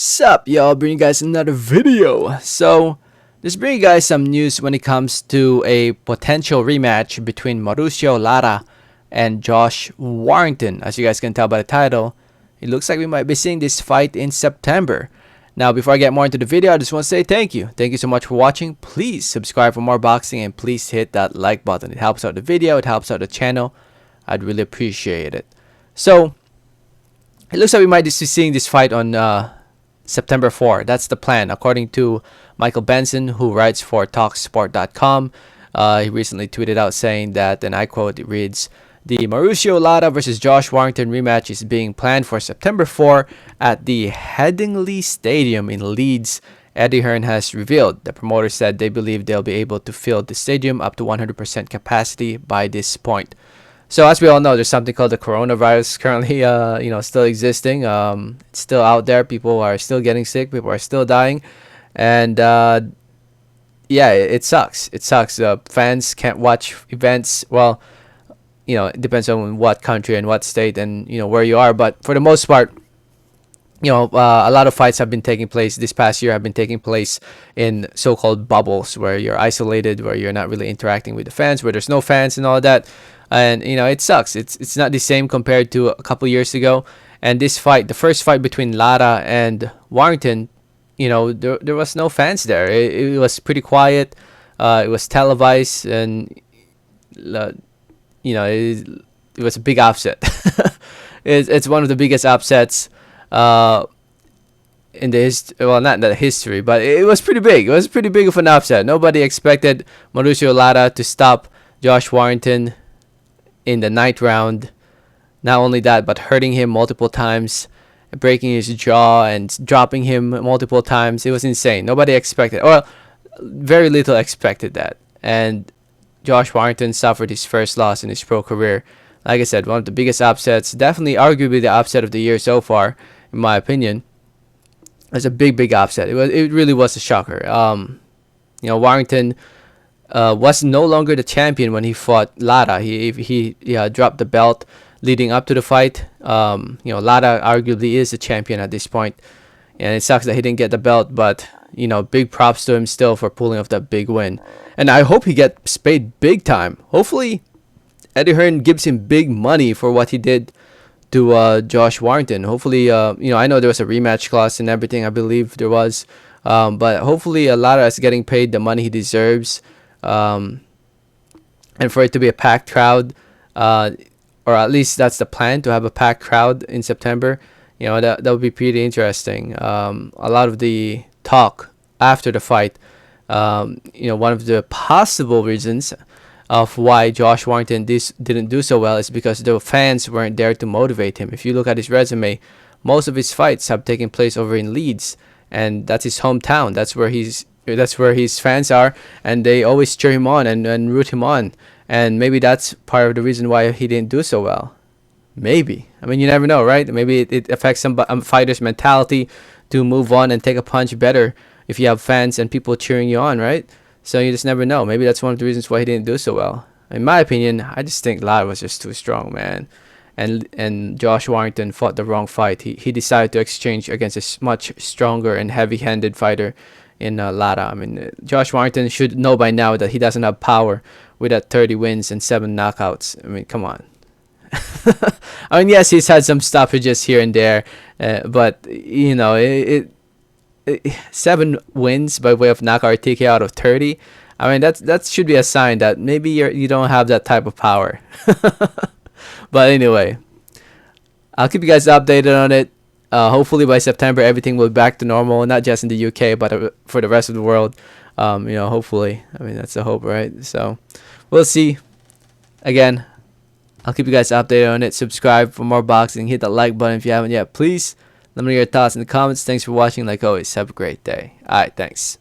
Sup, y'all? Bring you guys another video. So, just bring you guys some news when it comes to a potential rematch between Mauricio Lara and Josh Warrington. As you guys can tell by the title, it looks like we might be seeing this fight in September. Now, before I get more into the video, I just want to say thank you. Thank you so much for watching. Please subscribe for more boxing and please hit that like button. It helps out the video. It helps out the channel. I'd really appreciate it. So, it looks like we might be seeing this fight on September 4. That's the plan, according to Michael Benson, who writes for Talksport.com. He recently tweeted out saying that, and I quote, it reads, "The Mauricio Lara versus Josh Warrington rematch is being planned for September 4 at the Headingley Stadium in Leeds. Eddie Hearn has revealed. The promoter said they believe they'll be able to fill the stadium up to 100% capacity by this point." So as we all know, there's something called the coronavirus currently, still existing. It's still out there. People are still getting sick. People are still dying, and yeah, it sucks. It sucks. Fans can't watch events. Well, it depends on what country and what state and where you are. But for the most part, a lot of fights have been taking place this past year. Have been taking place in so-called bubbles, where you're isolated, where you're not really interacting with the fans, where there's no fans and all that. And it sucks. It's not the same compared to a couple years ago. And this fight, the first fight between Lara and Warrington, there was no fans there. It was pretty quiet. It was televised, and it was a big upset. It's one of the biggest upsets in the not the history, but it was pretty big. It was pretty big of an upset. Nobody expected Mauricio Lara to stop Josh Warrington in the ninth round. Not only that, but hurting him multiple times, breaking his jaw and dropping him multiple times. It was insane. Nobody expected, well, very little expected that. And Josh Warrington suffered his first loss in his pro career. Like I said, one of the biggest upsets, definitely arguably the upset of the year so far, in my opinion. It's a big upset. It really was a shocker. Warrington was no longer the champion when he fought Lara. He dropped the belt leading up to the fight. Lara arguably is the champion at this point, and it sucks that he didn't get the belt. But big props to him still for pulling off that big win. And I hope he gets paid big time. Hopefully, Eddie Hearn gives him big money for what he did to Josh Warrington. Hopefully, I know there was a rematch clause and everything. I believe there was, but hopefully, Lara is getting paid the money he deserves. And for it to be a packed crowd, or at least that's the plan, to have a packed crowd in September. That would be pretty interesting. A lot of the talk after the fight, one of the possible reasons of why Josh Warrington didn't do so well is because the fans weren't there to motivate him. If you look at his resume, most of his fights have taken place over in Leeds, and that's his hometown. That's where his fans are, and they always cheer him on and root him on. And maybe that's part of the reason why he didn't do so well. Maybe. I mean, you never know, right? Maybe it affects some fighter's mentality to move on and take a punch better if you have fans and people cheering you on, right? So you just never know. Maybe that's one of the reasons why he didn't do so well. In my opinion, I just think Lara was just too strong, man. And Josh Warrington fought the wrong fight. He decided to exchange against a much stronger and heavy-handed fighter in Lara. I mean, Josh Warrington should know by now that he doesn't have power with that 30 wins and 7 knockouts. I mean, come on. I mean, yes, he's had some stoppages here and there, but 7 wins by way of knockout TK out of 30. I mean, that should be a sign that maybe you don't have that type of power. But anyway, I'll keep you guys updated on it. Hopefully by September everything will be back to normal, not just in the UK but for the rest of the world. Hopefully. I mean, that's the hope, right? So we'll see. Again, I'll keep you guys updated on it. Subscribe for more boxing. Hit that like button if you haven't yet. Please let me know your thoughts in the comments. Thanks for watching. Like always, have a great day. Alright, thanks.